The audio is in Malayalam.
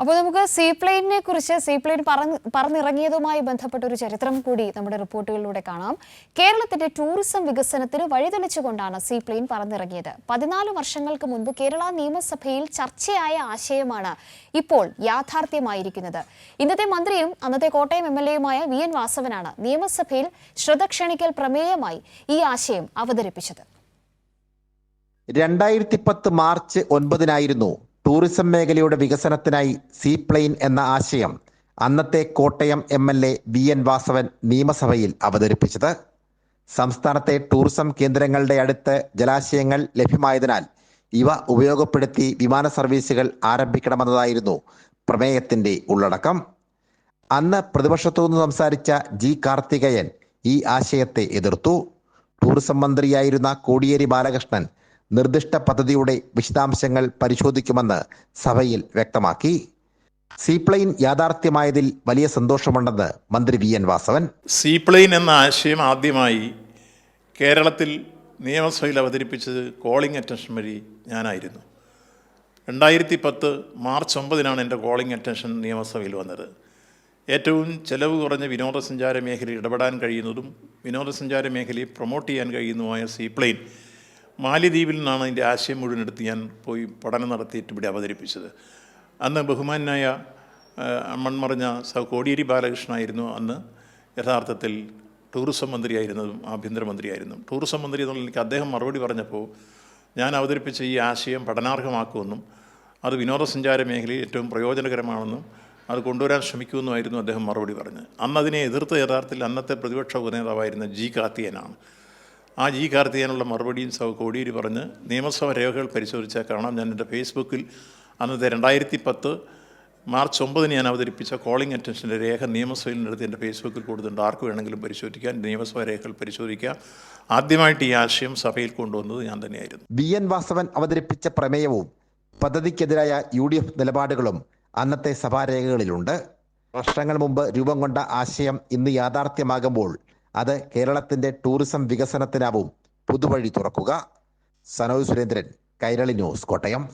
അപ്പോൾ നമുക്ക് സീപ്ലെയിൻ പറന്നിറങ്ങിയതുമായി ബന്ധപ്പെട്ട ഒരു ചരിത്രം കൂടി നമ്മുടെ റിപ്പോർട്ടുകളിലൂടെ കാണാം. കേരളത്തിന്റെ ടൂറിസം വികസനത്തിന് വഴിതെളിച്ചുകൊണ്ടാണ് സീപ്ലെയിൻ പറന്നിറങ്ങിയത്. 14 വർഷങ്ങൾക്ക് മുൻപ് കേരള നിയമസഭയിൽ ചർച്ചയായ ആശയമാണ് ഇപ്പോൾ യാഥാർത്ഥ്യമായിരിക്കുന്നത്. ഇന്നത്തെ മന്ത്രിയും അന്നത്തെ കോട്ടയം MLA-യുമായ VN വാസവനാണ് നിയമസഭയിൽ ശ്രദ്ധ ക്ഷണിക്കൽ പ്രമേയമായി ഈ ആശയം അവതരിപ്പിച്ചത്. 2010 മാർച്ച് 9-നായിരുന്നു ടൂറിസം മേഖലയുടെ വികസനത്തിനായി സീപ്ലെയിൻ എന്ന ആശയം അന്നത്തെ കോട്ടയം MLA VN വാസവൻ നിയമസഭയിൽ അവതരിപ്പിച്ചത്. സംസ്ഥാനത്തെ ടൂറിസം കേന്ദ്രങ്ങളുടെ അടുത്ത് ജലാശയങ്ങൾ ലഭ്യമായതിനാൽ ഇവ ഉപയോഗപ്പെടുത്തി വിമാന സർവീസുകൾ ആരംഭിക്കണമെന്നതായിരുന്നു പ്രമേയത്തിന്റെ ഉള്ളടക്കം. അന്ന് പ്രതിപക്ഷത്തുനിന്ന് സംസാരിച്ച G. കാർത്തികേയൻ ഈ ആശയത്തെ എതിർത്തു. ടൂറിസം മന്ത്രിയായിരുന്ന കോടിയേരി ബാലകൃഷ്ണൻ നിർദ്ദിഷ്ട പദ്ധതിയുടെ വിശദാംശങ്ങൾ പരിശോധിക്കുമെന്ന് സഭയിൽ വ്യക്തമാക്കി. സീപ്ലെയിൻ യാഥാർത്ഥ്യമായതിൽ വലിയ സന്തോഷമുണ്ടെന്ന് മന്ത്രി VN വാസവൻ. സീപ്ലെയിൻ എന്ന ആശയം ആദ്യമായി കേരളത്തിൽ നിയമസഭയിൽ അവതരിപ്പിച്ചത് കോളിംഗ് അറ്റൻഷൻ വഴി ഞാനായിരുന്നു. 2010 മാർച്ച് 9-നാണ് എൻ്റെ കോളിംഗ് അറ്റൻഷൻ നിയമസഭയിൽ വന്നത്. ഏറ്റവും ചെലവ് കുറഞ്ഞ വിനോദസഞ്ചാര മേഖലയിൽ ഇടപെടാൻ കഴിയുന്നതും വിനോദസഞ്ചാര മേഖലയെ പ്രൊമോട്ട് ചെയ്യാൻ കഴിയുന്നതുമായ സീപ്ലെയിൻ മാലിദ്വീപിൽ നിന്നാണ് അതിൻ്റെ ആശയം മുഴുവൻ എടുത്ത് ഞാൻ പോയി പഠനം നടത്തിയിട്ട് ഇവിടെ അവതരിപ്പിച്ചത്. അന്ന് ബഹുമാനായ മൺമറഞ്ഞ കോടിയേരി ബാലകൃഷ്ണനായിരുന്നു അന്ന് യഥാർത്ഥത്തിൽ ടൂറിസം മന്ത്രിയായിരുന്നതും ആഭ്യന്തരമന്ത്രിയായിരുന്നു. ടൂറിസം മന്ത്രി എന്നുള്ള എനിക്ക് അദ്ദേഹം മറുപടി പറഞ്ഞപ്പോൾ ഞാൻ അവതരിപ്പിച്ച ഈ ആശയം പഠനാർഹമാക്കുമെന്നും അത് വിനോദസഞ്ചാര മേഖലയിൽ ഏറ്റവും പ്രയോജനകരമാണെന്നും അത് കൊണ്ടുവരാൻ ശ്രമിക്കുമെന്നുമായിരുന്നു അദ്ദേഹം മറുപടി പറഞ്ഞത്. അന്ന് അതിനെ എതിർത്ത യഥാർത്ഥത്തിൽ അന്നത്തെ പ്രതിപക്ഷ ഉപനേതാവായിരുന്ന G. കാർത്തികേയനാണ്. ആ G. കാർത്തികേയനുള്ള മറുപടിയും കോടിയേരി പറഞ്ഞ് നിയമസഭ രേഖകൾ പരിശോധിച്ചാൽ കാണാം. ഞാൻ എൻ്റെ ഫേസ്ബുക്കിൽ അന്നത്തെ 2010 മാർച്ച് 9-ന് ഞാൻ അവതരിപ്പിച്ച കോളിംഗ് അറ്റൻഷൻ്റെ രേഖ നിയമസഭയിൽ എടുത്ത് എൻ്റെ ഫേസ്ബുക്കിൽ കൊടുത്തിട്ടുണ്ട്. ആർക്ക് വേണമെങ്കിലും പരിശോധിക്കാൻ, നിയമസഭ രേഖകൾ പരിശോധിക്കാം. ആദ്യമായിട്ട് ഈ ആശയം സഭയിൽ കൊണ്ടുവന്നത് ഞാൻ തന്നെയായിരുന്നു. VN വാസവൻ അവതരിപ്പിച്ച പ്രമേയവും പദ്ധതിക്കെതിരായ UDF നിലപാടുകളും അന്നത്തെ സഭാരേഖകളിലുണ്ട്. വർഷങ്ങൾ മുമ്പ് രൂപം കൊണ്ട ആശയം ഇന്ന് യാഥാർത്ഥ്യമാകുമ്പോൾ അത് കേരളത്തിന്റെ ടൂറിസം വികസനത്തിനാവും പുതുവഴി തുറക്കുക. സനോജ് സുരേന്ദ്രൻ, കൈരളി ന്യൂസ്, കോട്ടയം.